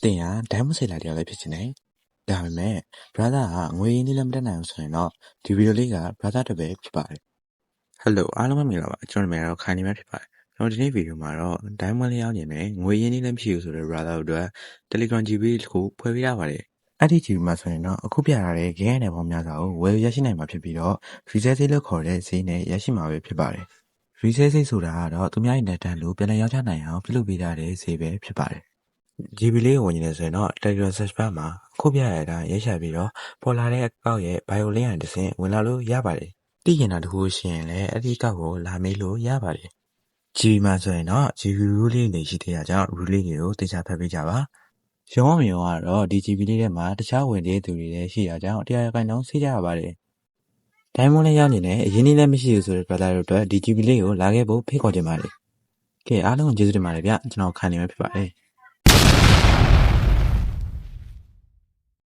တင်ရဒိုင်းမဆေးလာတယောက်လည်းဖြစ်ချင်တယ်။ဒါပေမဲ့ brother ကငွေရင်းနှီးလည်းမတက်နိုင်ဘူးဆိုရင်တော့ဒီဗီဒီယိုလေးက brother အတွက်ပဲဖြစ်ပါတယ်။ Hello အားလုံးပဲမင်္ဂလာပါကျွန်တော်နာမည်ကတော့ခိုင်နေမြဖြစ်ပါတယ်။ကျွန်တော်ဒီနေ့ဗီဒီယိုမှာတော့ဒိုင်းမွန်လေးရောက်နေတယ်ငွေရင်းနှီးလည်းမရှိဘူးဆိုတော့ brother တို့အတွက် Telegram GB တစ်ခုဖွဲ့ပေးရပါတယ်။အဲ့ဒီ GB မှာဆိုရင်တော့အခုပြထားတဲ့ game နယ်ပေါင်းများစွာကိုဝယ်ရရှိနိုင်မှာဖြစ်ပြီးတော့ resale ဈေးလို့ခေါ်တဲ့ဈေးနဲ့ရရှိမှာပဲဖြစ်ပါတယ်။ resale ဈေးဆိုတာကတော့သူများရဲ့net တန်းလို့ပြန်လည်ရောင်းချနိုင်အောင်ပြုလုပ်ပေးထားတဲ့ဈေးပဲဖြစ်ပါတယ်။ GB လေးကိုဝင်နေတယ်ဆိုရင်တော့ Telegram search bar မှာအခုပြရတဲ့အတိုင်းရိုက်ရှာပြီးတော့ပေါ်လာတဲ့အကောင့်ရဲ့ bio link နဲ့တစ်ဆင့်ဝင်လာလို့ရပါတယ်။သိရင်တော့တခုရှိရင်လည်းအဲ့ဒီအကောင့်ကိုလာမေးလို့ရပါတယ်။ GB မှာဆိုရင်တော့ GB rule လေးတွေရှိသေးတာကြောင့် rule လေးတွေကိုသိချဖတ်ပေးကြပါ။ရုံးအောင်ရုံးကတော့ဒီ GB လေးထဲမှာတခြားဝင်တဲ့သူတွေလည်းရှိတာကြောင့်100%ဆေးကြရပါတယ်။ဒိုင်းမွန်လေးရောက်နေတယ်အရင်နေ့လည်းမရှိဘူးဆိုတဲ့ brother တို့အတွက်ဒီ GB လေးကိုလာခဲ့ဖို့ဖိတ်ခေါ်ချင်ပါတယ်။ကဲအားလုံးကျေးဇူးတင်ပါတယ်ဗျကျွန်တော်ခိုင်နေမှာဖြစ်ပါတယ်။